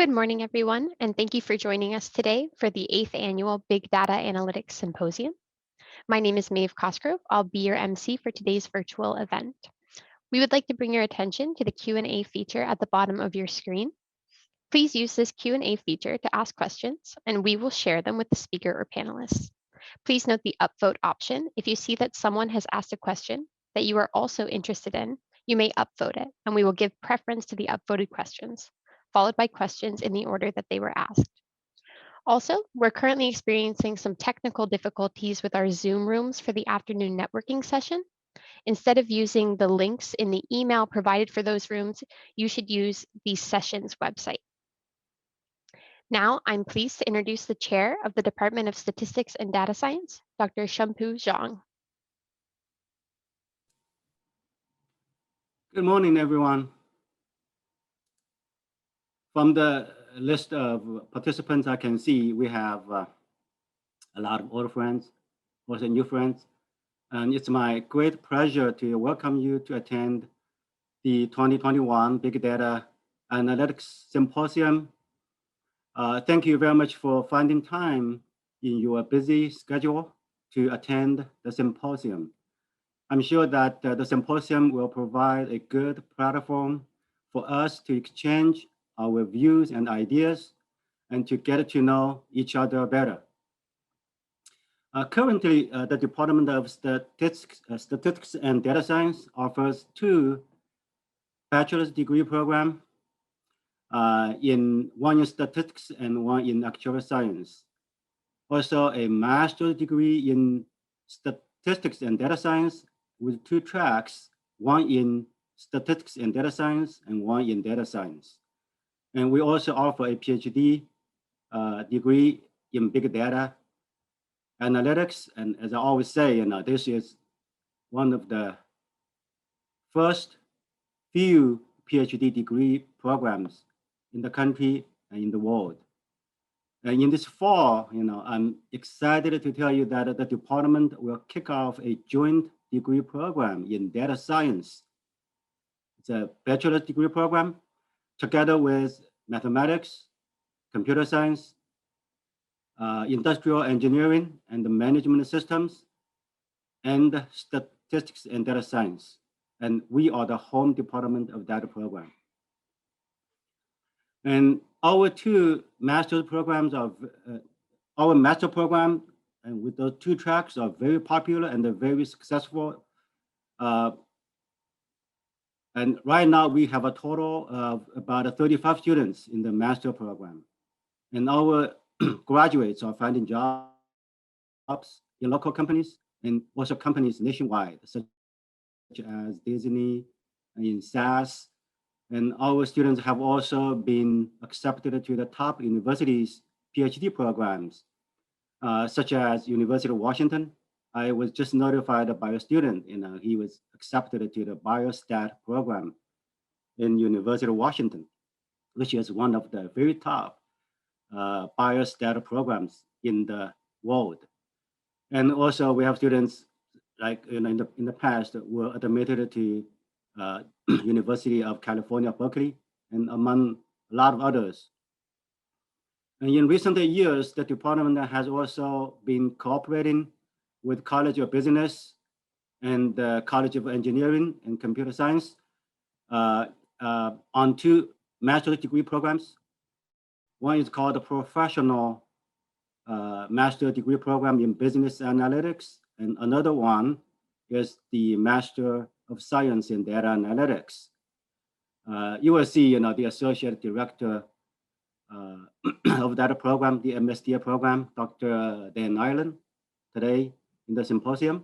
Good morning, everyone, and thank you for joining us today for the 8th Annual Big Data Analytics Symposium. My name is Maeve Cosgrove. I'll be your MC for today's virtual event. We would like to bring your attention to the Q&A feature at the bottom of your screen. Please use this Q&A feature to ask questions, and we will share them with the speaker or panelists. Please note the upvote option. If you see that someone has asked a question that you are also interested in, you may upvote it, and we will give preference to the upvoted questions, followed by questions in the order that they were asked. Also, we're currently experiencing some technical difficulties with our Zoom rooms for the afternoon networking session. Instead of using the links in the email provided for those rooms, you should use the sessions website. Now, I'm pleased to introduce the chair of the Department of Statistics and Data Science, Dr. Shunpu Zhang. Good morning, everyone. From the list of participants, I can see we have a lot of old friends, also new friends. And it's my great pleasure to welcome you to attend the 2021 Big Data Analytics Symposium. Thank you very much for finding time in your busy schedule to attend the symposium. I'm sure that the symposium will provide a good platform for us to exchange our views and ideas and to get to know each other better. Currently, the Department of Statistics and Data Science offers 2 bachelor's degree programs, one in statistics and one in actuarial science. Also, a master's degree in statistics and data science with 2 tracks, one in statistics and data science and one in data science. And we also offer a PhD degree in big data analytics. And as I always say, this is one of the first few PhD degree programs in the country and in the world. And in this fall, I'm excited to tell you that the department will kick off a joint degree program in data science. It's a bachelor's degree program together with mathematics, computer science, industrial engineering and the management systems, and statistics and data science. And we are the home department of that program. And our 2 master programs our master program and with those 2 tracks are very popular and they're very successful. And right now we have a total of about 35 students in the master program. And our graduates are finding jobs in local companies and also companies nationwide, such as Disney and in SAS. And our students have also been accepted to the top universities PhD programs, such as University of Washington. I was just notified by a student, he was accepted to the biostat program in University of Washington, which is one of the very top biostat programs in the world. And also we have students like in the past were admitted to University of California, Berkeley, and among a lot of others. And in recent years, the department has also been cooperating with College of Business and the College of Engineering and Computer Science on 2 master's degree programs. One is called the Professional Master Degree Program in Business Analytics, and another one is the Master of Science in Data Analytics. You will see, the Associate Director of that program, the MSDA program, Dr. Dan Ireland, today in the symposium.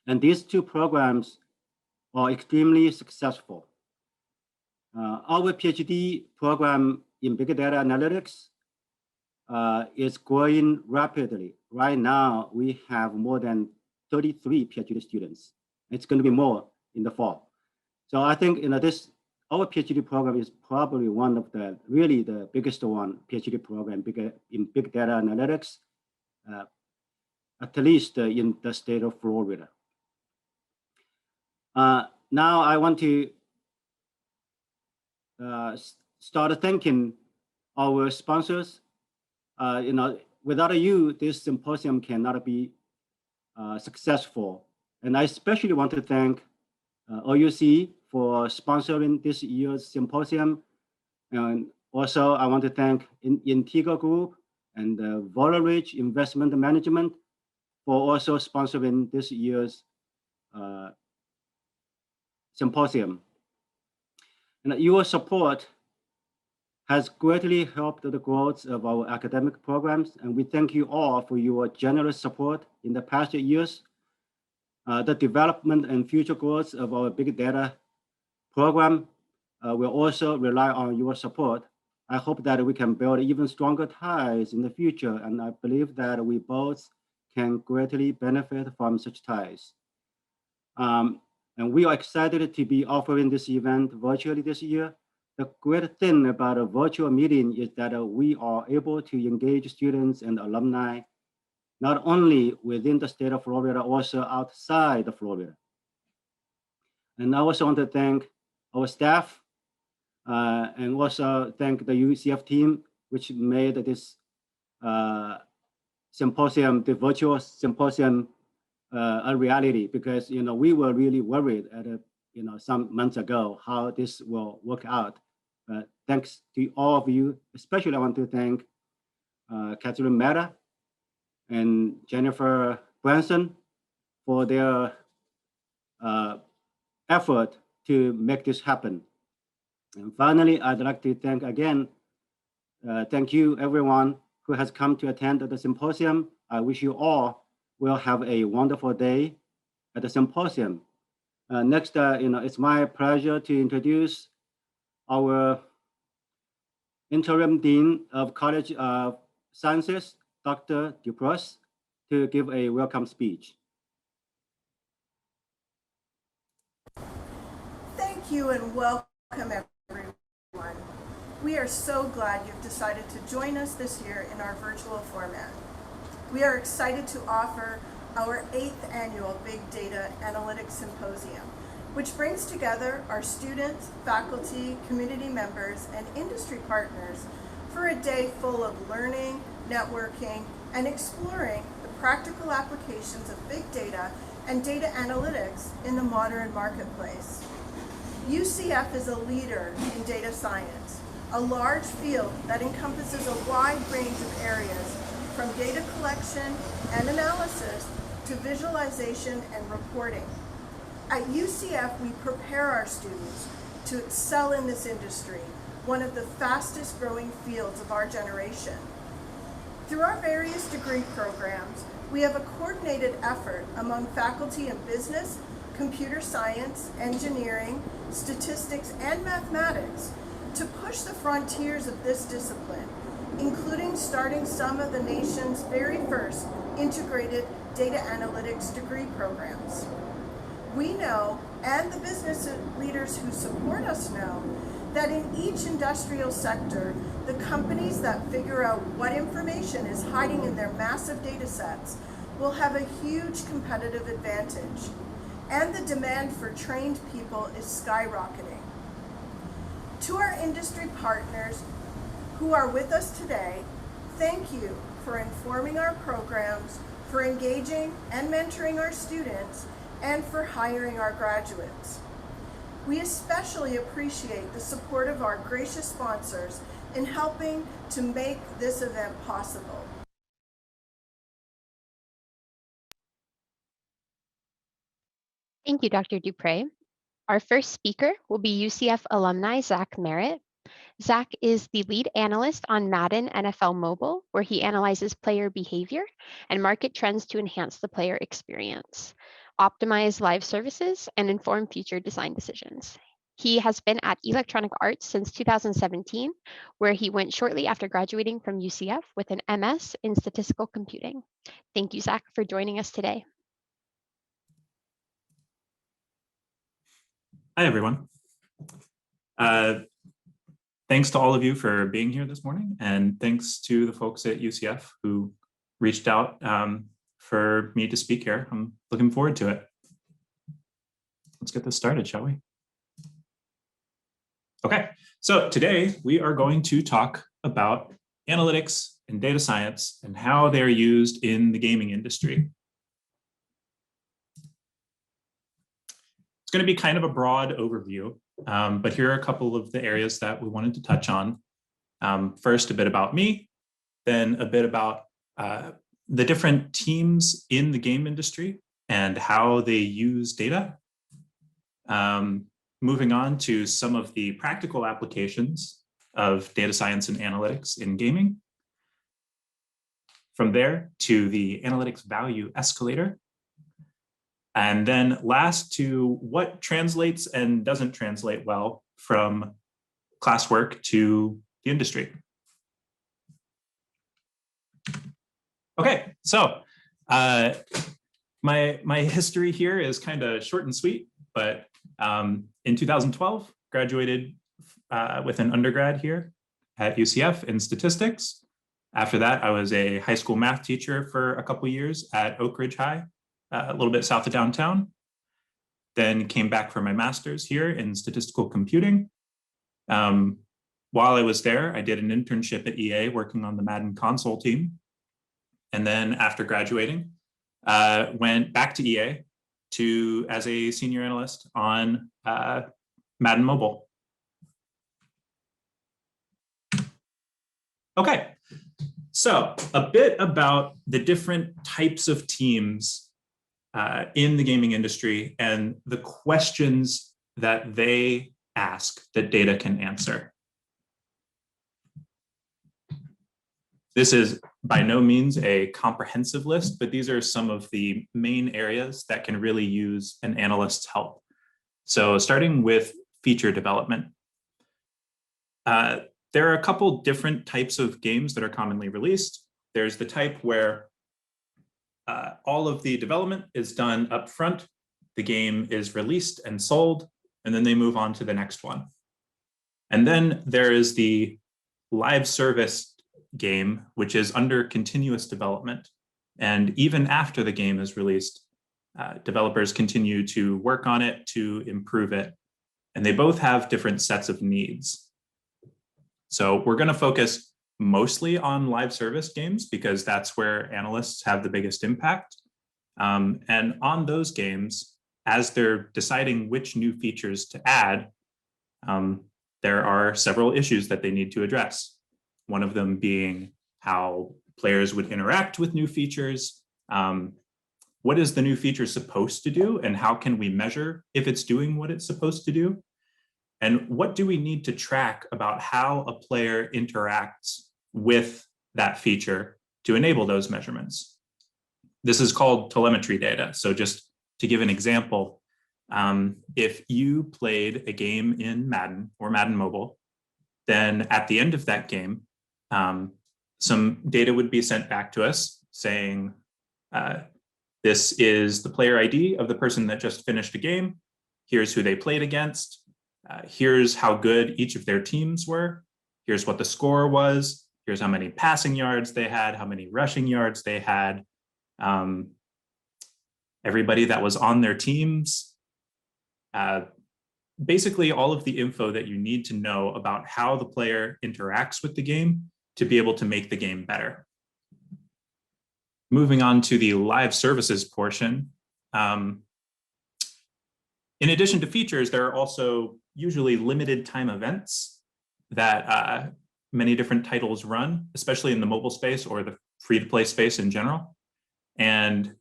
And these 2 programs are extremely successful. Our PhD program in big data analytics is growing rapidly. Right now, we have more than 33 PhD students. It's going to be more in the fall. So I think our PhD program is probably one of the biggest PhD program in big data analytics, at least in the state of Florida. Now I want to start thanking our sponsors. Without you, this symposium cannot be successful. And I especially want to thank OUC for sponsoring this year's symposium. And also I want to thank Integral Group and Volarich Investment Management for also sponsoring this year's symposium. And your support has greatly helped the growth of our academic programs, and we thank you all for your generous support in the past years. The development and future growth of our big data program will also rely on your support. I hope that we can build even stronger ties in the future, and I believe that we both can greatly benefit from such ties. And we are excited to be offering this event virtually this year. The great thing about a virtual meeting is that we are able to engage students and alumni, not only within the state of Florida, also outside of Florida. And I also want to thank our staff and also thank the UCF team, which made this symposium, the virtual symposium, a reality, because we were really worried at some months ago how this will work out. But thanks to all of you, especially I want to thank Catherine Mehta and Jennifer Branson for their effort to make this happen. And finally, I'd like to thank again, thank you everyone who has come to attend the symposium. I wish you all will have a wonderful day at the symposium. Next, it's my pleasure to introduce our Interim Dean of College of Sciences, Dr. Dupress, to give a welcome speech. Thank you and welcome everyone. We are so glad you've decided to join us this year in our virtual format. We are excited to offer our 8th annual Big Data Analytics Symposium, which brings together our students, faculty, community members, and industry partners for a day full of learning, networking, and exploring the practical applications of big data and data analytics in the modern marketplace. UCF is a leader in data science, a large field that encompasses a wide range of areas from data collection and analysis to visualization and reporting. At UCF, we prepare our students to excel in this industry, one of the fastest growing fields of our generation. Through our various degree programs, we have a coordinated effort among faculty in business, computer science, engineering, statistics, and mathematics to push the frontiers of this discipline, including starting some of the nation's very first integrated data analytics degree programs. We know, and the business leaders who support us know, that in each industrial sector, the companies that figure out what information is hiding in their massive data sets will have a huge competitive advantage, and the demand for trained people is skyrocketing. To our industry partners who are with us today, thank you for informing our programs, for engaging and mentoring our students, and for hiring our graduates. We especially appreciate the support of our gracious sponsors in helping to make this event possible. Thank you, Dr. Dupre. Our first speaker will be UCF alumni Zack Merritt. Zack is the lead analyst on Madden NFL Mobile, where he analyzes player behavior and market trends to enhance the player experience, optimize live services, and inform future design decisions. He has been at Electronic Arts since 2017, where he went shortly after graduating from UCF with an MS in statistical computing. Thank you, Zack, for joining us today. Hi, everyone. Thanks to all of you for being here this morning, and thanks to the folks at UCF who reached out for me to speak here. I'm looking forward to it. Let's get this started, shall we? Okay, so today we are going to talk about analytics and data science and how they're used in the gaming industry. It's going to be kind of a broad overview, but here are a couple of the areas that we wanted to touch on. First, a bit about me, then a bit about the different teams in the game industry and how they use data. Moving on to some of the practical applications of data science and analytics in gaming. From there to the analytics value escalator. And then last to what translates and doesn't translate well from classwork to the industry. Okay, so my history here is kind of short and sweet, but in 2012, graduated with an undergrad here at UCF in statistics. After that, I was a high school math teacher for a couple years at Oak Ridge High, a little bit south of downtown. Then came back for my master's here in statistical computing. While I was there, I did an internship at EA working on the Madden console team. And then after graduating, went back to EA as a senior analyst on Madden Mobile. Okay, so a bit about the different types of teams in the gaming industry and the questions that they ask that data can answer. This is by no means a comprehensive list, but these are some of the main areas that can really use an analyst's help. So starting with feature development. There are a couple different types of games that are commonly released. There's the type where all of the development is done up front, the game is released and sold, and then they move on to the next one. And then there is the live service game, which is under continuous development. And even after the game is released, developers continue to work on it to improve it. And they both have different sets of needs. So we're going to focus mostly on live service games because that's where analysts have the biggest impact. And on those games, as they're deciding which new features to add, there are several issues that they need to address. One of them being how players would interact with new features. What is the new feature supposed to do, and how can we measure if it's doing what it's supposed to do? And what do we need to track about how a player interacts with that feature to enable those measurements? This is called telemetry data. So just to give an example, if you played a game in Madden or Madden Mobile, then at the end of that game, some data would be sent back to us saying, this is the player ID of the person that just finished a game. Here's who they played against. Here's how good each of their teams were. Here's what the score was. Here's how many passing yards they had, how many rushing yards they had. Everybody that was on their teams. Basically, all of the info that you need to know about how the player interacts with the game to be able to make the game better. Moving on to the live services portion. In addition to features, there are also usually limited time events that many different titles run, especially in the mobile space or the free-to-play space in general. And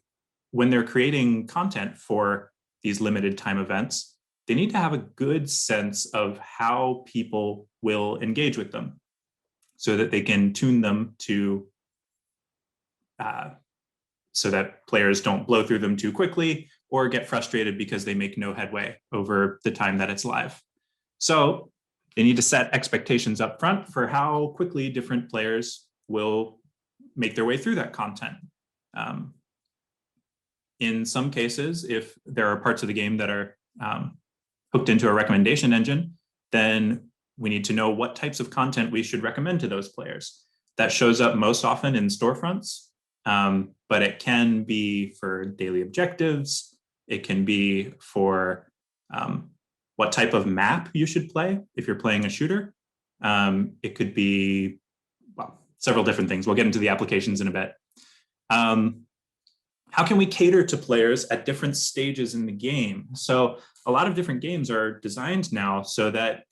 when they're creating content for these limited time events, they need to have a good sense of how people will engage with them so that they can tune them to so that players don't blow through them too quickly or get frustrated because they make no headway over the time that it's live. So they need to set expectations up front for how quickly different players will make their way through that content. In some cases, if there are parts of the game that are hooked into a recommendation engine, then we need to know what types of content we should recommend to those players. That shows up most often in storefronts, but it can be for daily objectives. It can be for what type of map you should play if you're playing a shooter. It could be several different things. We'll get into the applications in a bit. How can we cater to players at different stages in the game? So a lot of different games are designed now so that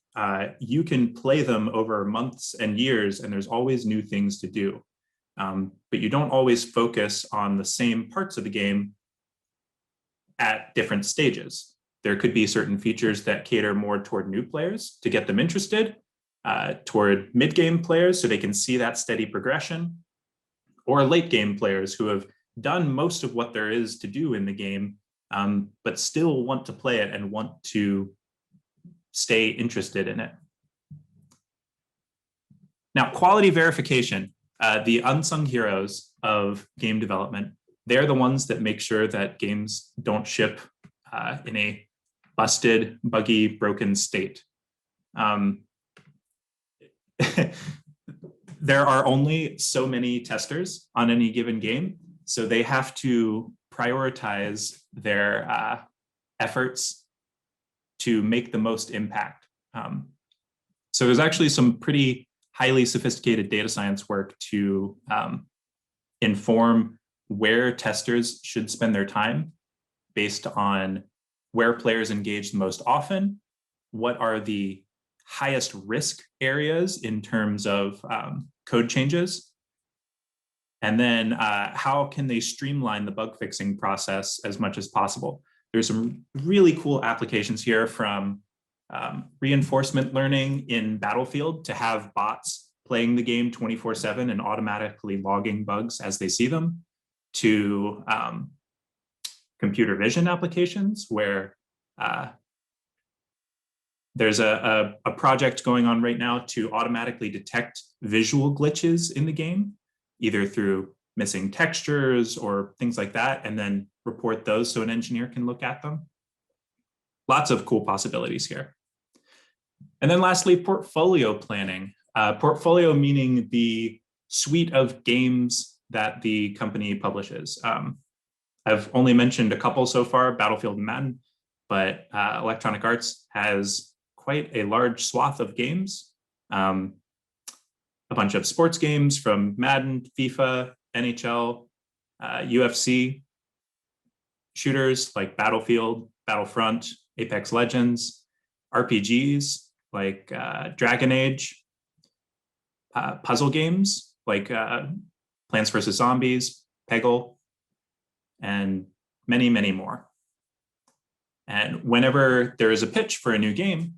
you can play them over months and years, and there's always new things to do. But you don't always focus on the same parts of the game at different stages. There could be certain features that cater more toward new players to get them interested, toward mid-game players so they can see that steady progression, or late-game players who have done most of what there is to do in the game, but still want to play it and want to stay interested in it. Now, quality verification, the unsung heroes of game development, they're the ones that make sure that games don't ship in a busted, buggy, broken state. There are only so many testers on any given game, so they have to prioritize their efforts to make the most impact. So there's actually some pretty highly sophisticated data science work to inform where testers should spend their time based on where players engage the most often, what are the highest risk areas in terms of code changes, and then how can they streamline the bug fixing process as much as possible. There's some really cool applications here, from reinforcement learning in Battlefield to have bots playing the game 24/7 and automatically logging bugs as they see them, to computer vision applications where there's a project going on right now to automatically detect visual glitches in the game, either through missing textures or things like that, and then report those so an engineer can look at them. Lots of cool possibilities here. And then lastly, portfolio planning. Portfolio meaning the suite of games that the company publishes. I've only mentioned a couple so far, Battlefield and Madden, but Electronic Arts has quite a large swath of games. A bunch of sports games from Madden, FIFA, NHL, UFC, shooters like Battlefield, Battlefront, Apex Legends, RPGs like Dragon Age, puzzle games like Plants vs. Zombies, Peggle, and many, many more. And whenever there is a pitch for a new game,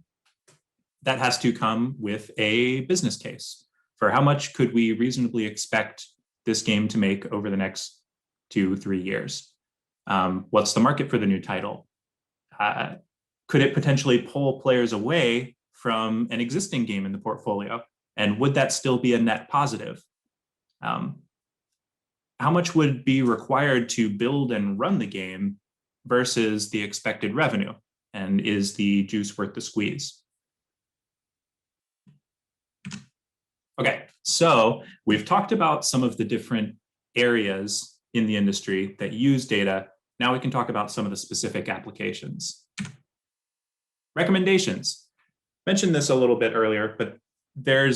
that has to come with a business case for how much could we reasonably expect this game to make over the next 2-3 years. What's the market for the new title? Could it potentially pull players away from an existing game in the portfolio? And would that still be a net positive? How much would be required to build and run the game versus the expected revenue? And is the juice worth the squeeze? Okay, so we've talked about some of the different areas in the industry that use data. Now we can talk about some of the specific applications. Recommendations. Mentioned this a little bit earlier, but there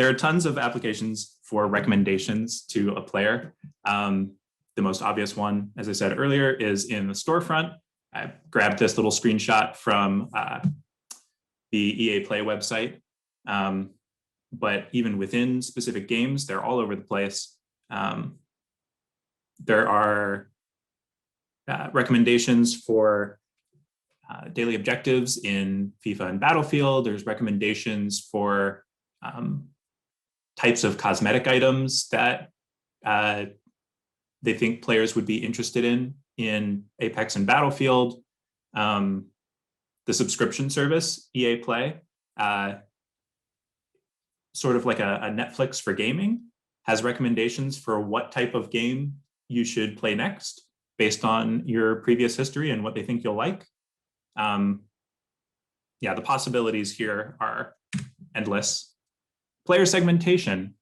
are tons of applications for recommendations to a player. The most obvious one, as I said earlier, is in the storefront. I grabbed this little screenshot from the EA Play website. But even within specific games, they're all over the place. There are recommendations for daily objectives in FIFA and Battlefield. There's recommendations for types of cosmetic items that they think players would be interested in Apex and Battlefield. The subscription service, EA Play, sort of like a Netflix for gaming, has recommendations for what type of game you should play next based on your previous history and what they think you'll like. Yeah, the possibilities here are endless. Player segmentation.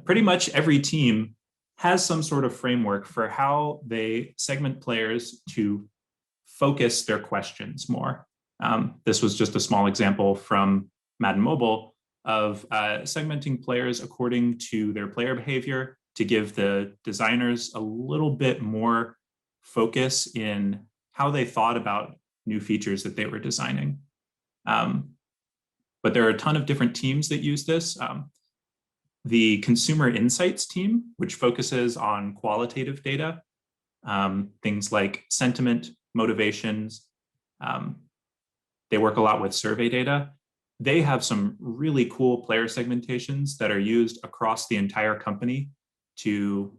Pretty much every team has some sort of framework for how they segment players to focus their questions more. This was just a small example from Madden Mobile, of segmenting players according to their player behavior to give the designers a little bit more focus in how they thought about new features that they were designing. But there are a ton of different teams that use this. The consumer insights team, which focuses on qualitative data, things like sentiment, motivations. They work a lot with survey data. They have some really cool player segmentations that are used across the entire company to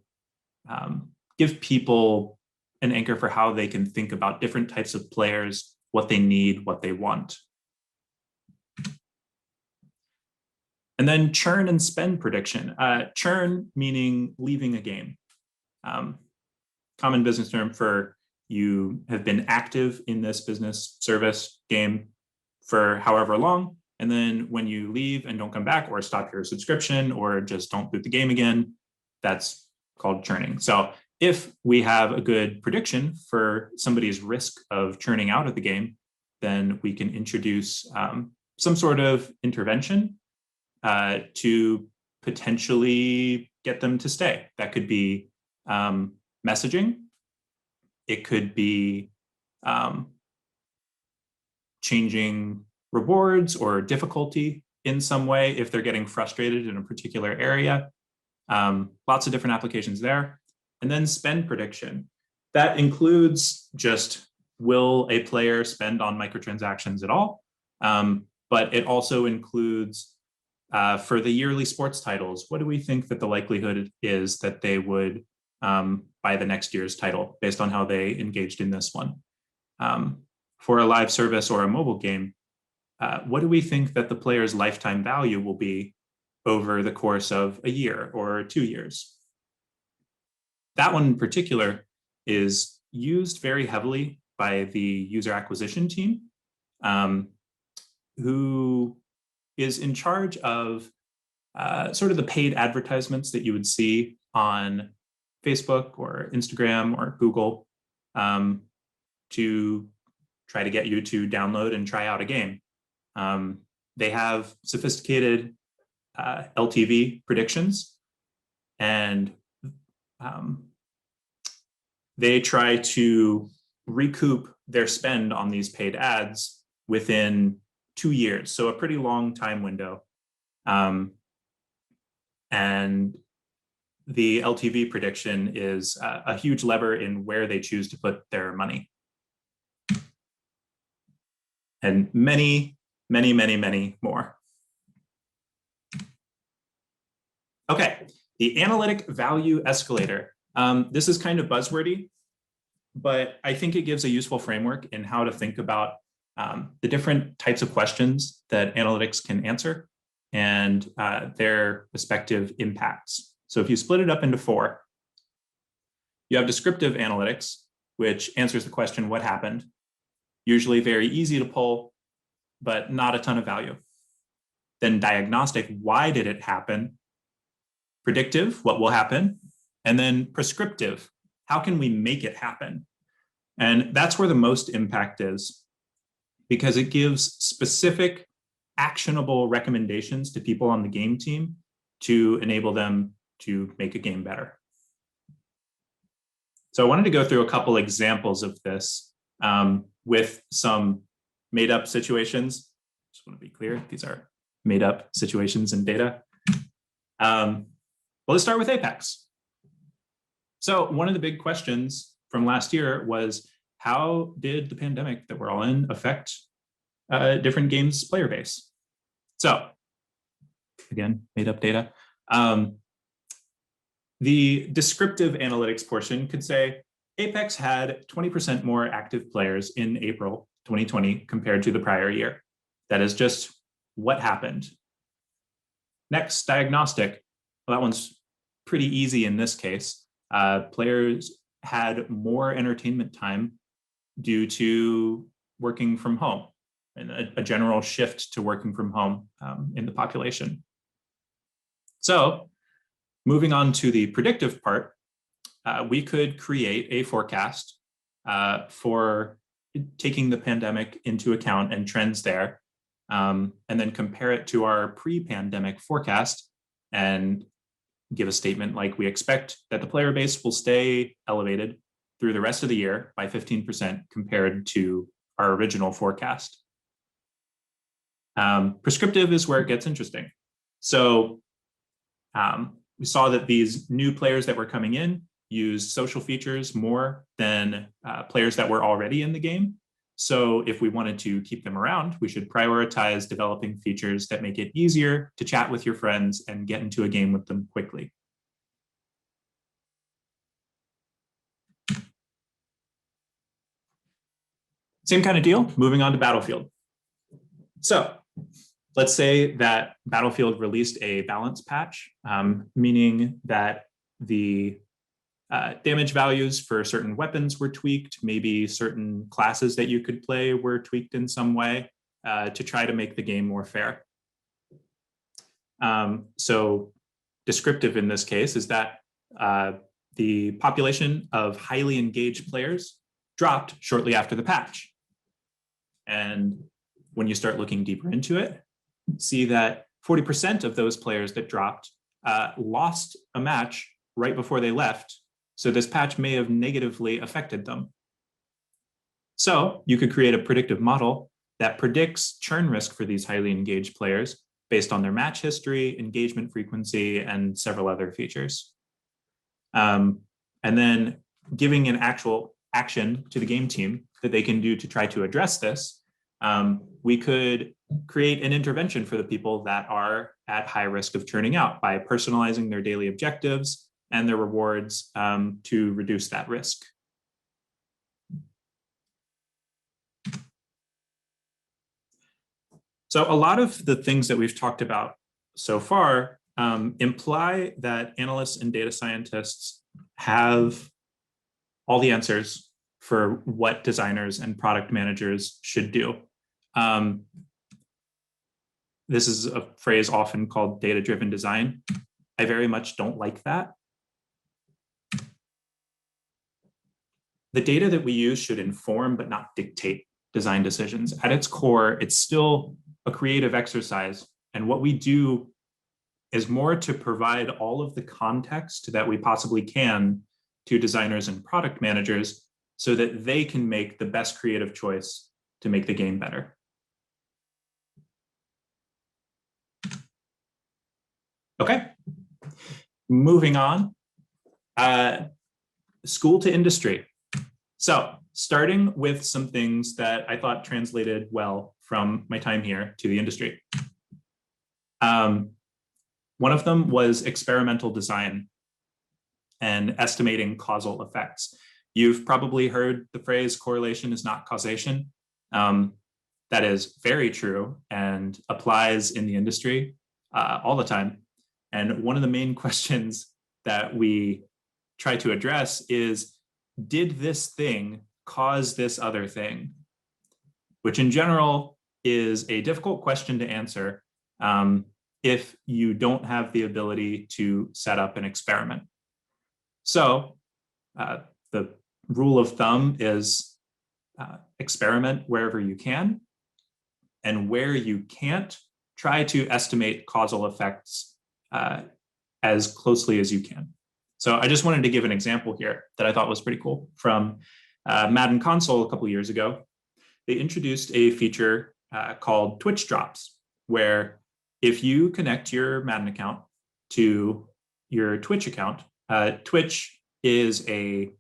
give people an anchor for how they can think about different types of players, what they need, what they want. And then churn and spend prediction. Churn meaning leaving a game. Common business term for you have been active in this business service game for however long, and then when you leave and don't come back or stop your subscription or just don't boot the game again, that's called churning. So if we have a good prediction for somebody's risk of churning out of the game, then we can introduce some sort of intervention to potentially get them to stay. That could be messaging. It could be changing rewards or difficulty in some way if they're getting frustrated in a particular area. Lots of different applications there. And then spend prediction. That includes just, will a player spend on microtransactions at all? But it also includes, for the yearly sports titles, what do we think that the likelihood is that they would buy the next year's title based on how they engaged in this one? For a live service or a mobile game, what do we think that the player's lifetime value will be over the course of a year or 2 years? That one in particular is used very heavily by the user acquisition team, who is in charge of sort of the paid advertisements that you would see on Facebook or Instagram or Google to try to get you to download and try out a game. They have sophisticated LTV predictions, and they try to recoup their spend on these paid ads within 2 years, so a pretty long time window. And the LTV prediction is a huge lever in where they choose to put their money. And many, many, many, many more. Okay, the analytic value escalator. This is kind of buzzwordy, but I think it gives a useful framework in how to think about the different types of questions that analytics can answer and their respective impacts. So if you split it up into 4, you have descriptive analytics, which answers the question, what happened? Usually very easy to pull, but not a ton of value. Then diagnostic, why did it happen? Predictive, what will happen? And then prescriptive, how can we make it happen? And that's where the most impact is, because it gives specific actionable recommendations to people on the game team to enable them to make a game better. So I wanted to go through a couple examples of this with some made up situations. Just want to be clear, these are made up situations and data. Well, let's start with Apex. So one of the big questions from last year was, how did the pandemic that we're all in affect different games player base? So again, made up data. The descriptive analytics portion could say, Apex had 20% more active players in April 2020 compared to the prior year. That is just what happened. Next, diagnostic. Well, that one's pretty easy in this case. Players had more entertainment time due to working from home and a general shift to working from home in the population. So moving on to the predictive part, we could create a forecast for taking the pandemic into account and trends there and then compare it to our pre-pandemic forecast and give a statement like, we expect that the player base will stay elevated through the rest of the year by 15% compared to our original forecast. Prescriptive is where it gets interesting. So we saw that these new players that were coming in used social features more than players that were already in the game. So if we wanted to keep them around, we should prioritize developing features that make it easier to chat with your friends and get into a game with them quickly. Same kind of deal, moving on to Battlefield. So let's say that Battlefield released a balance patch, meaning that the damage values for certain weapons were tweaked, maybe certain classes that you could play were tweaked in some way to try to make the game more fair. So descriptive in this case is that the population of highly engaged players dropped shortly after the patch. And when you start looking deeper into it, see that 40% of those players that dropped lost a match right before they left. So this patch may have negatively affected them. So you could create a predictive model that predicts churn risk for these highly engaged players based on their match history, engagement frequency, and several other features. And then giving an actual action to the game team that they can do to try to address this, we could create an intervention for the people that are at high risk of churning out by personalizing their daily objectives and their rewards to reduce that risk. So a lot of the things that we've talked about so far imply that analysts and data scientists have all the answers for what designers and product managers should do. This is a phrase often called data-driven design. I very much don't like that. The data that we use should inform but not dictate design decisions. At its core, it's still a creative exercise. And what we do is more to provide all of the context that we possibly can to designers and product managers so that they can make the best creative choice to make the game better. Okay, moving on. School to industry. So starting with some things that I thought translated well from my time here to the industry. One of them was experimental design and estimating causal effects. You've probably heard the phrase correlation is not causation. That is very true and applies in the industry all the time. And one of the main questions that we try to address is, did this thing cause this other thing? Which in general is a difficult question to answer if you don't have the ability to set up an experiment. So the rule of thumb is experiment wherever you can, and where you can't, try to estimate causal effects as closely as you can. So I just wanted to give an example here that I thought was pretty cool from Madden console a couple years ago. They introduced a feature called Twitch drops, where if you connect your Madden account to your Twitch account, Twitch is a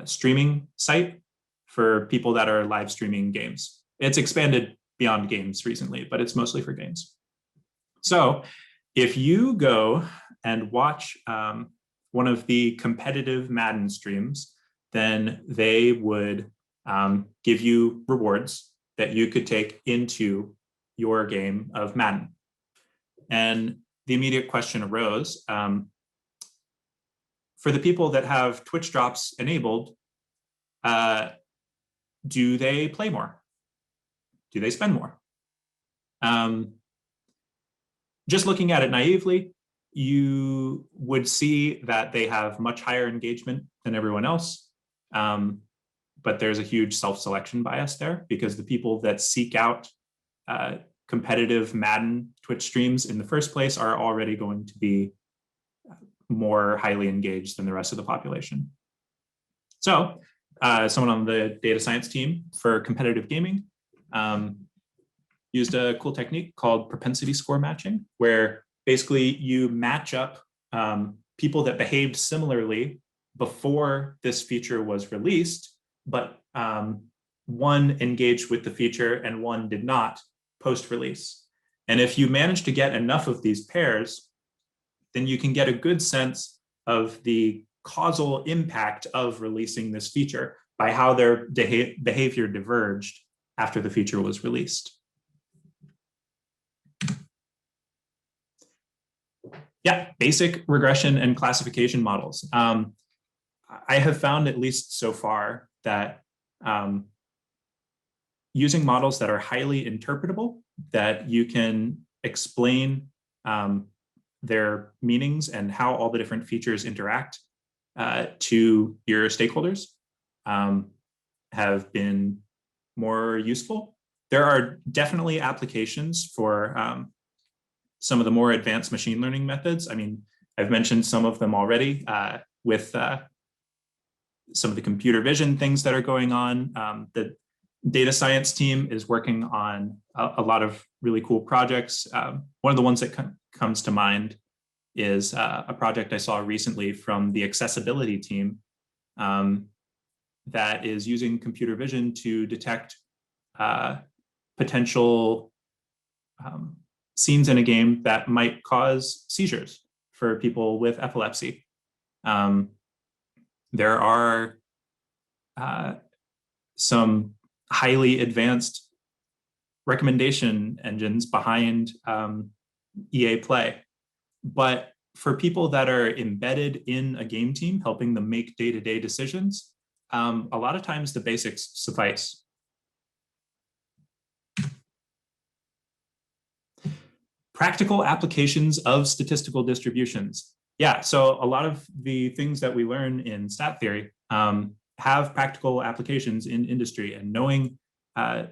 streaming site for people that are live streaming games. It's expanded beyond games recently, but it's mostly for games. So if you go and watch one of the competitive Madden streams, then they would give you rewards that you could take into your game of Madden. And the immediate question arose, for the people that have Twitch drops enabled, do they play more? Do they spend more? Just looking at it naively, you would see that they have much higher engagement than everyone else. But there's a huge self-selection bias there, because the people that seek out competitive Madden Twitch streams in the first place are already going to be more highly engaged than the rest of the population. So someone on the data science team for competitive gaming used a cool technique called propensity score matching, where basically you match up people that behaved similarly before this feature was released, but one engaged with the feature and one did not post-release. And if you manage to get enough of these pairs, then you can get a good sense of the causal impact of releasing this feature by how their behavior diverged after the feature was released. Yeah, basic regression and classification models. I have found, at least so far, that using models that are highly interpretable, that you can explain their meanings and how all the different features interact to your stakeholders have been more useful. There are definitely applications for some of the more advanced machine learning methods. I mean, I've mentioned some of them already with some of the computer vision things that are going on. The data science team is working on a lot of really cool projects. One of the ones that comes to mind is a project I saw recently from the accessibility team that is using computer vision to detect potential scenes in a game that might cause seizures for people with epilepsy. There are some highly advanced recommendation engines behind EA Play. But for people that are embedded in a game team, helping them make day-to-day decisions, a lot of times the basics suffice. Practical applications of statistical distributions. Yeah, so a lot of the things that we learn in stat theory have practical applications in industry, and knowing how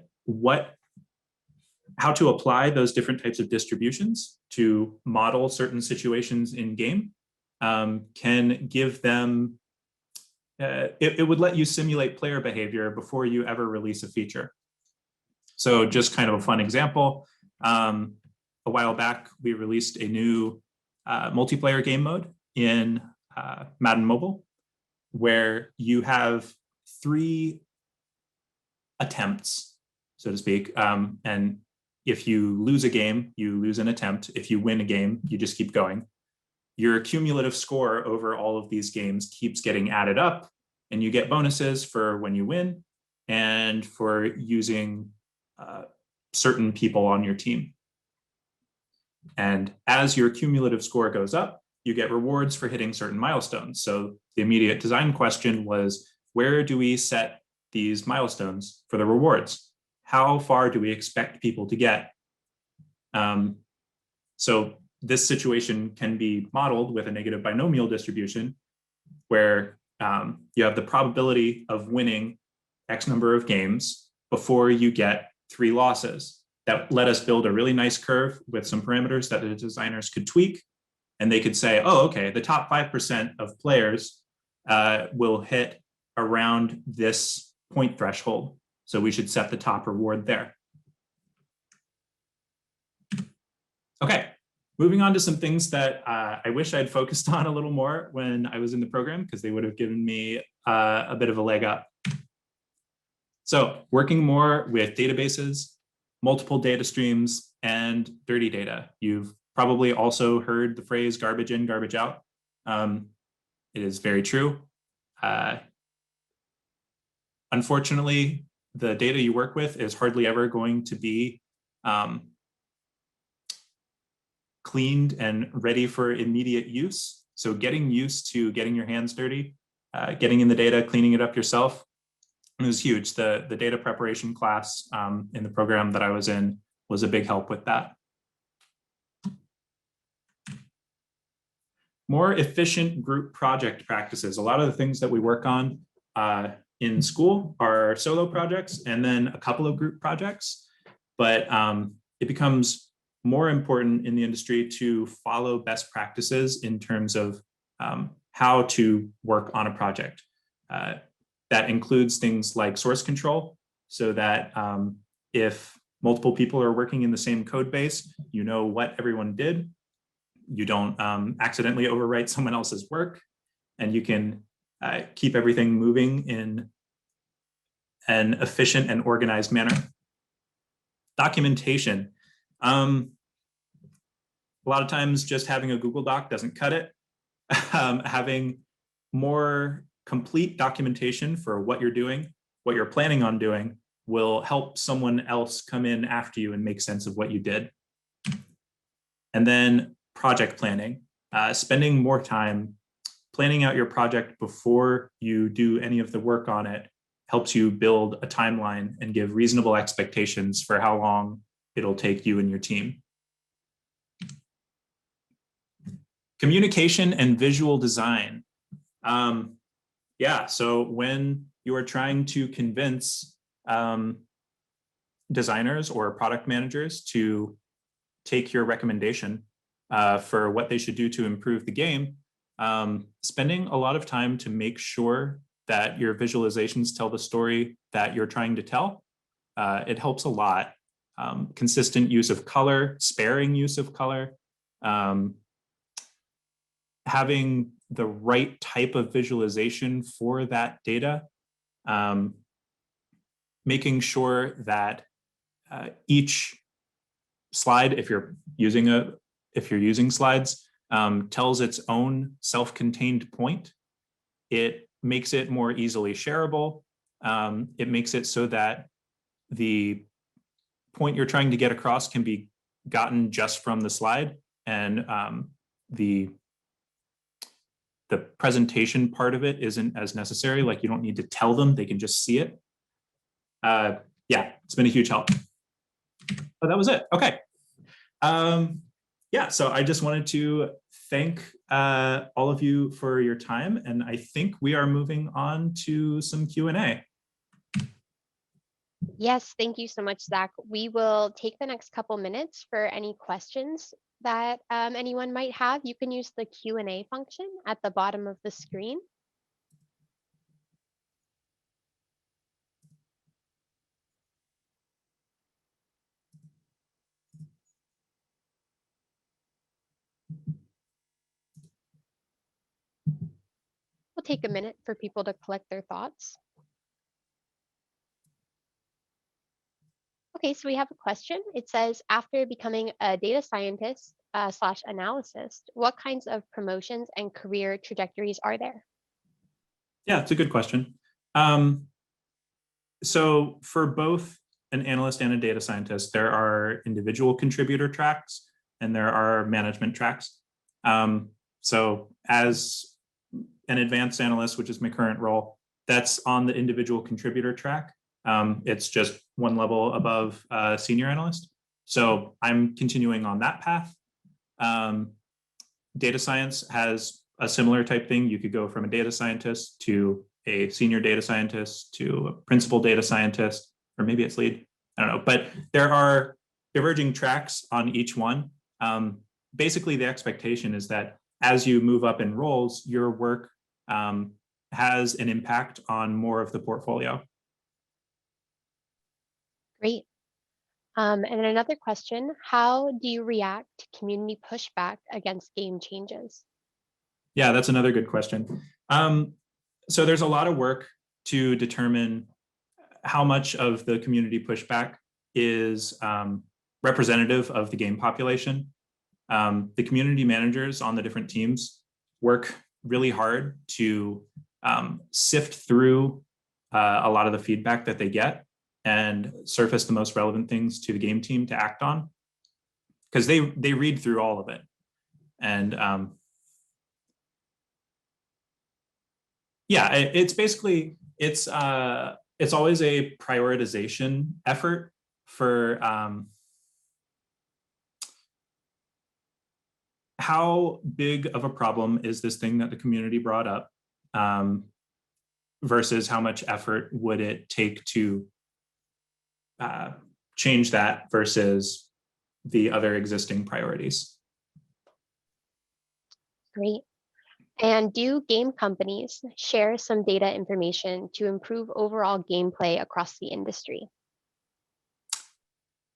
to apply those different types of distributions to model certain situations in game can give them, it would let you simulate player behavior before you ever release a feature. So just kind of a fun example, a while back, we released a new multiplayer game mode in Madden Mobile, where you have 3 attempts, so to speak. And if you lose a game, you lose an attempt. If you win a game, you just keep going. Your cumulative score over all of these games keeps getting added up, and you get bonuses for when you win and for using certain people on your team. And as your cumulative score goes up, you get rewards for hitting certain milestones. So the immediate design question was, where do we set these milestones for the rewards? How far do we expect people to get? So this situation can be modeled with a negative binomial distribution, where you have the probability of winning X number of games before you get 3 losses. That let us build a really nice curve with some parameters that the designers could tweak. And they could say, oh, okay, the top 5% of players will hit around this point threshold. So we should set the top reward there. Okay, moving on to some things that I wish I'd focused on a little more when I was in the program, because they would have given me a bit of a leg up. So working more with databases, multiple data streams, and dirty data. You've probably also heard the phrase garbage in, garbage out. It is very true. Unfortunately, the data you work with is hardly ever going to be cleaned and ready for immediate use. So getting used to getting your hands dirty, getting in the data, cleaning it up yourself, it was huge. The data preparation class in the program that I was in was a big help with that. More efficient group project practices. A lot of the things that we work on in school are solo projects and then a couple of group projects. But it becomes more important in the industry to follow best practices in terms of how to work on a project. That includes things like source control, so that if multiple people are working in the same code base, you know what everyone did. You don't accidentally overwrite someone else's work, and you can keep everything moving in an efficient and organized manner. Documentation. A lot of times just having a Google Doc doesn't cut it. Having more complete documentation for what you're doing, what you're planning on doing, will help someone else come in after you and make sense of what you did. And then project planning, spending more time planning out your project before you do any of the work on it helps you build a timeline and give reasonable expectations for how long it'll take you and your team. Communication and visual design. Yeah, so when you are trying to convince designers or product managers to take your recommendation for what they should do to improve the game, spending a lot of time to make sure that your visualizations tell the story that you're trying to tell, it helps a lot. Consistent use of color, sparing use of color, having the right type of visualization for that data, making sure that each slide, if you're using slides, tells its own self-contained point. It makes it more easily shareable. It makes it so that the point you're trying to get across can be gotten just from the slide, and the presentation part of it isn't as necessary. Like, you don't need to tell them, they can just see it. Yeah, it's been a huge help. But that was it. Okay. Yeah, so I just wanted to thank all of you for your time, and I think we are moving on to some Q&A. Yes, thank you so much, Zach. We will take the next couple minutes for any questions that anyone might have. You can use the Q&A function at the bottom of the screen. We'll take a minute for people to collect their thoughts. Okay, so we have a question. It says, after becoming a data scientist slash analyst, what kinds of promotions and career trajectories are there? Yeah, it's a good question. So for both an analyst and a data scientist, there are individual contributor tracks and there are management tracks. So as an advanced analyst, which is my current role, that's on the individual contributor track. It's just one level above senior analyst. So I'm continuing on that path. Data science has a similar type thing. You could go from a data scientist to a senior data scientist to a principal data scientist, or maybe it's lead, I don't know. But there are diverging tracks on each one. Basically, the expectation is that as you move up in roles, your work has an impact on more of the portfolio. Great. And then another question, how do you react to community pushback against game changes? Yeah, that's another good question. So there's a lot of work to determine how much of the community pushback is representative of the game population. The community managers on the different teams work really hard to sift through a lot of the feedback that they get and surface the most relevant things to the game team to act on, because they read through all of it. And yeah, it's basically, it's always a prioritization effort for how big of a problem is this thing that the community brought up, versus how much effort would it take to change that versus the other existing priorities. Great. And do game companies share some data information to improve overall gameplay across the industry?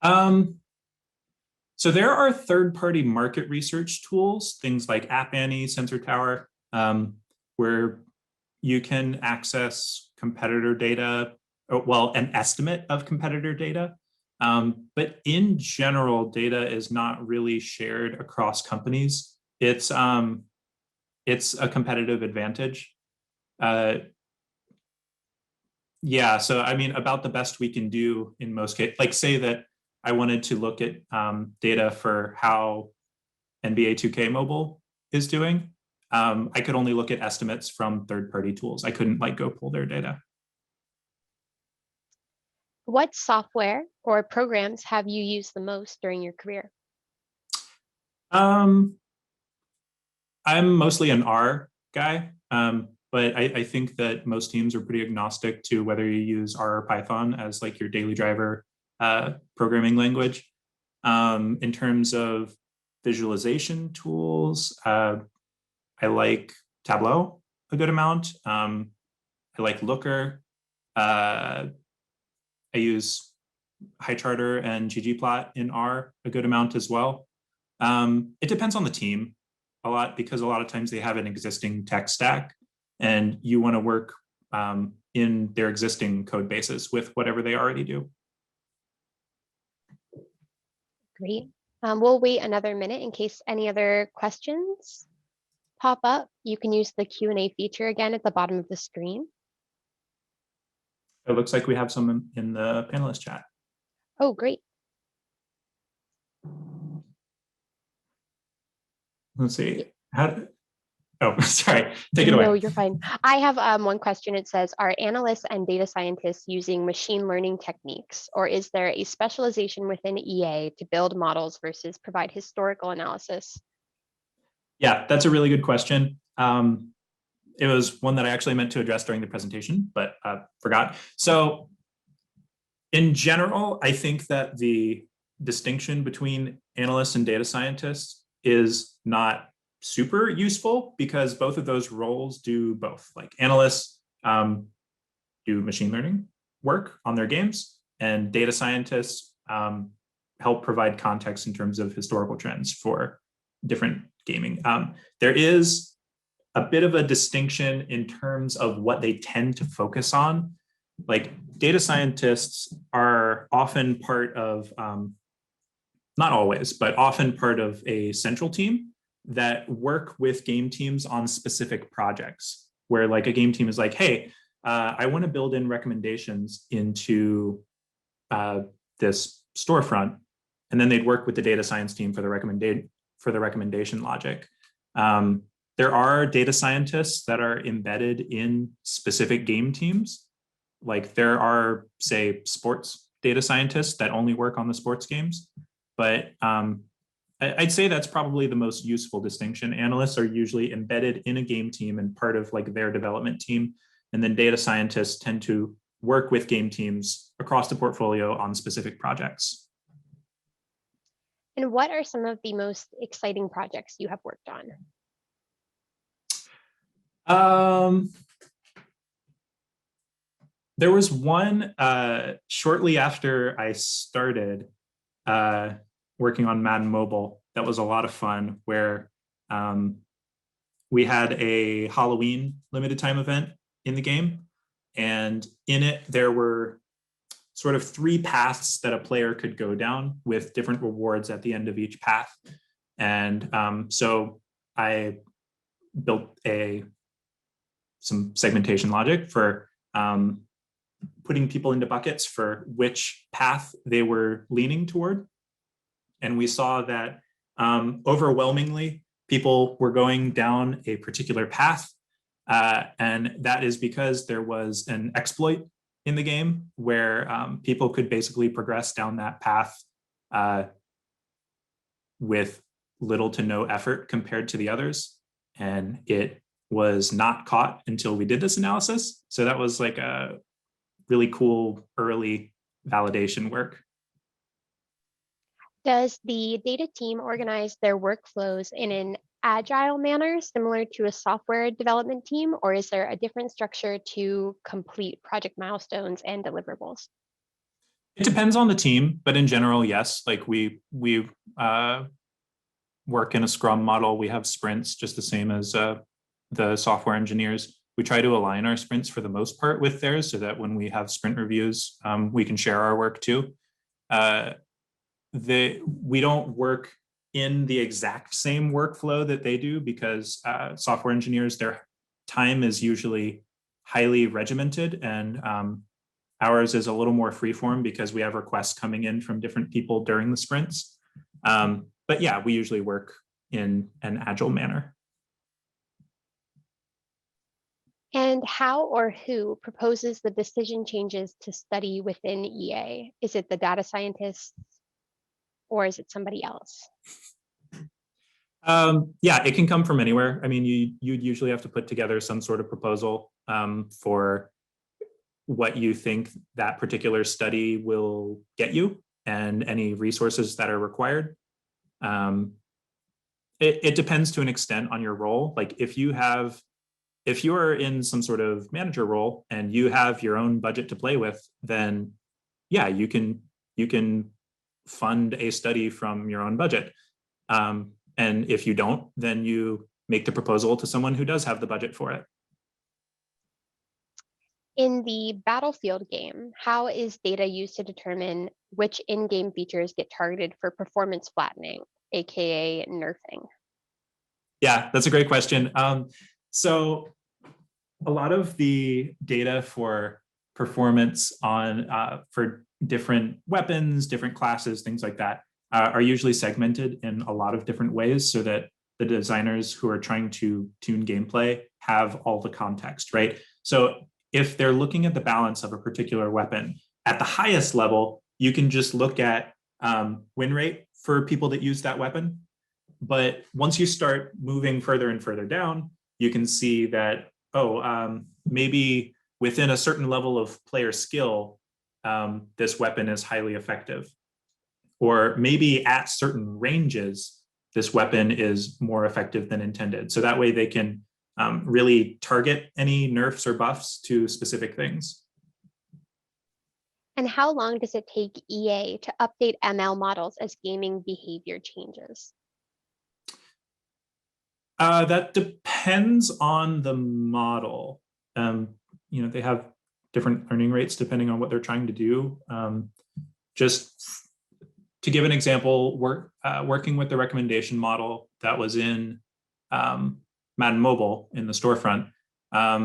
So there are third-party market research tools, things like App Annie, Sensor Tower, where you can access competitor data, well, an estimate of competitor data. But in general, data is not really shared across companies. It's a competitive advantage. Yeah, so I mean, about the best we can do in most cases, like say that I wanted to look at data for how NBA 2K Mobile is doing. I could only look at estimates from third-party tools. I couldn't like go pull their data. What software or programs have you used the most during your career? I'm mostly an R guy, but I think that most teams are pretty agnostic to whether you use R or Python as like your daily driver programming language. In terms of visualization tools, I like Tableau a good amount. I like Looker. I use HighCharter and ggplot in R a good amount as well. It depends on the team a lot because a lot of times they have an existing tech stack and you want to work in their existing code bases with whatever they already do. Great. We'll wait another minute in case any other questions pop up. You can use the Q&A feature again at the bottom of the screen. It looks like we have some in the panelist chat. Oh, great. Let's see. Oh, sorry. Take it away. No, you're fine. I have one question. It says, are analysts and data scientists using machine learning techniques, or is there a specialization within EA to build models versus provide historical analysis? Yeah, that's a really good question. It was one that I actually meant to address during the presentation, but forgot. So in general, I think that the distinction between analysts and data scientists is not super useful because both of those roles do both. Like analysts do machine learning work on their games, and data scientists help provide context in terms of historical trends for different gaming. There is a bit of a distinction in terms of what they tend to focus on. Like data scientists are often part of, not always, but often part of a central team that work with game teams on specific projects where like a game team is like, hey, I want to build in recommendations into this storefront. And then they'd work with the data science team for the recommendation logic. There are data scientists that are embedded in specific game teams. Like there are, say, sports data scientists that only work on the sports games. But I'd say that's probably the most useful distinction. Analysts are usually embedded in a game team and part of like their development team. And then data scientists tend to work with game teams across the portfolio on specific projects. And what are some of the most exciting projects you have worked on? There was one shortly after I started working on Madden Mobile that was a lot of fun, where we had a Halloween limited time event in the game. And in it, there were sort of 3 paths that a player could go down with different rewards at the end of each path. And so I built some segmentation logic for putting people into buckets for which path they were leaning toward. And we saw that overwhelmingly, people were going down a particular path. And that is because there was an exploit in the game where people could basically progress down that path with little to no effort compared to the others. And it was not caught until we did this analysis. So that was like a really cool early validation work. Does the data team organize their workflows in an agile manner, similar to a software development team, or is there a different structure to complete project milestones and deliverables? It depends on the team, but in general, yes. Like we work in a Scrum model. We have sprints just the same as the software engineers. We try to align our sprints for the most part with theirs so that when we have sprint reviews, we can share our work too. We don't work in the exact same workflow that they do because software engineers, their time is usually highly regimented, and ours is a little more freeform because we have requests coming in from different people during the sprints. But yeah, we usually work in an agile manner. And how or who proposes the decision changes to study within EA? Is it the data scientists or is it somebody else? Yeah, it can come from anywhere. I mean, you'd usually have to put together some sort of proposal for what you think that particular study will get you and any resources that are required. It depends to an extent on your role. Like if you are in some sort of manager role and you have your own budget to play with, then yeah, you can fund a study from your own budget. And if you don't, then you make the proposal to someone who does have the budget for it. In the Battlefield game, how is data used to determine which in-game features get targeted for performance flattening, aka nerfing? Yeah, that's a great question. So a lot of the data for performance on for different weapons, different classes, things like that, are usually segmented in a lot of different ways so that the designers who are trying to tune gameplay have all the context, right? So if they're looking at the balance of a particular weapon, at the highest level, you can just look at win rate for people that use that weapon. But once you start moving further and further down, you can see that, maybe within a certain level of player skill, this weapon is highly effective. Or maybe at certain ranges, this weapon is more effective than intended. So that way they can really target any nerfs or buffs to specific things. And how long does it take EA to update ML models as gaming behavior changes? That depends on the model. They have different learning rates depending on what they're trying to do. Just to give an example, working with the recommendation model that was in Madden Mobile in the storefront, I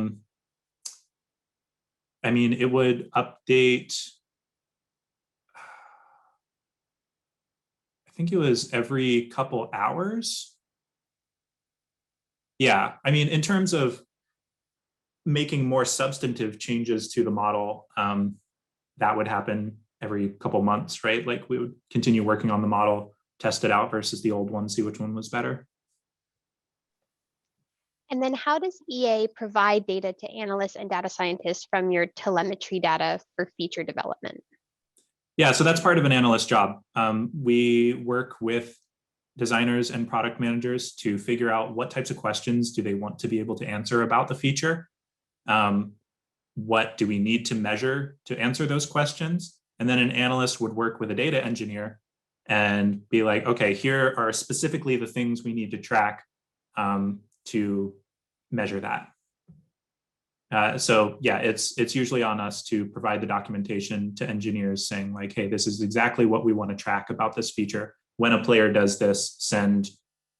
mean, it would update, I think it was every couple hours. Yeah, I mean, in terms of making more substantive changes to the model, that would happen every couple months, right? Like we would continue working on the model, test it out versus the old one, see which one was better. And then how does EA provide data to analysts and data scientists from your telemetry data for feature development? Yeah, so that's part of an analyst job. We work with designers and product managers to figure out what types of questions do they want to be able to answer about the feature. What do we need to measure to answer those questions? And then an analyst would work with a data engineer and be like, okay, here are specifically the things we need to track to measure that. So yeah, it's usually on us to provide the documentation to engineers saying like, hey, this is exactly what we want to track about this feature. When a player does this, send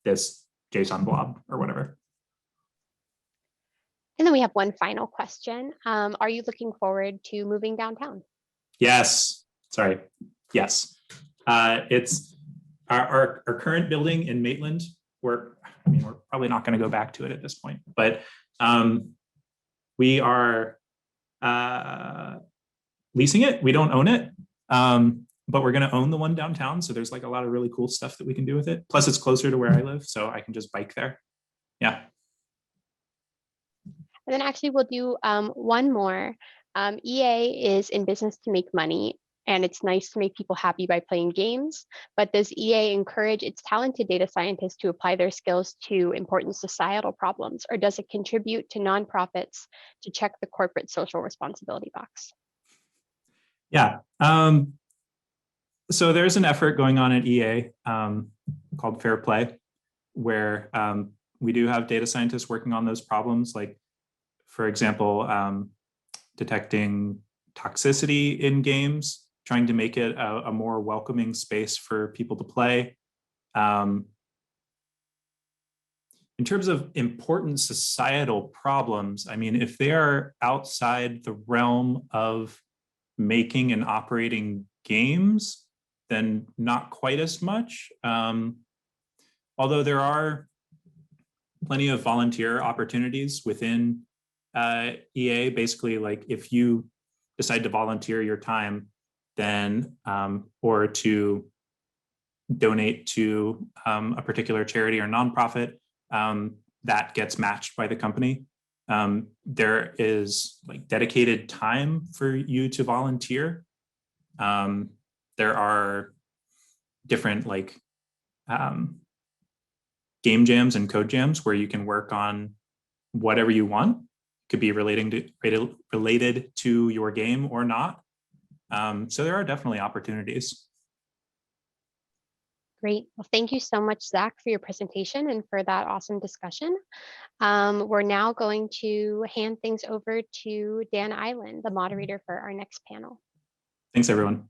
this JSON blob or whatever. And then we have one final question. Are you looking forward to moving downtown? Yes. Sorry. Yes. It's our current building in Maitland. We're probably not going to go back to it at this point, but we are leasing it. We don't own it, but we're going to own the one downtown. So there's like a lot of really cool stuff that we can do with it. Plus, it's closer to where I live, so I can just bike there. Yeah. And then actually we'll do one more. EA is in business to make money. and it's nice to make people happy by playing games, but does EA encourage its talented data scientists to apply their skills to important societal problems, or does it contribute to nonprofits to check the corporate social responsibility box? Yeah. So there's an effort going on at EA called Fair Play, where we do have data scientists working on those problems, like, for example, detecting toxicity in games, trying to make it a more welcoming space for people to play. In terms of important societal problems, I mean, if they are outside the realm of making and operating games, then not quite as much. Although there are plenty of volunteer opportunities within EA. Basically, like, if you decide to volunteer your time, then or to donate to a particular charity or nonprofit, that gets matched by the company. There is like dedicated time for you to volunteer. There are different like game jams and code jams where you can work on whatever you want. It could be related to your game or not. So there are definitely opportunities. Great. Well, thank you so much, Zach, for your presentation and for that awesome discussion. We're now going to hand things over to Dan Island, the moderator for our next panel. Thanks, everyone.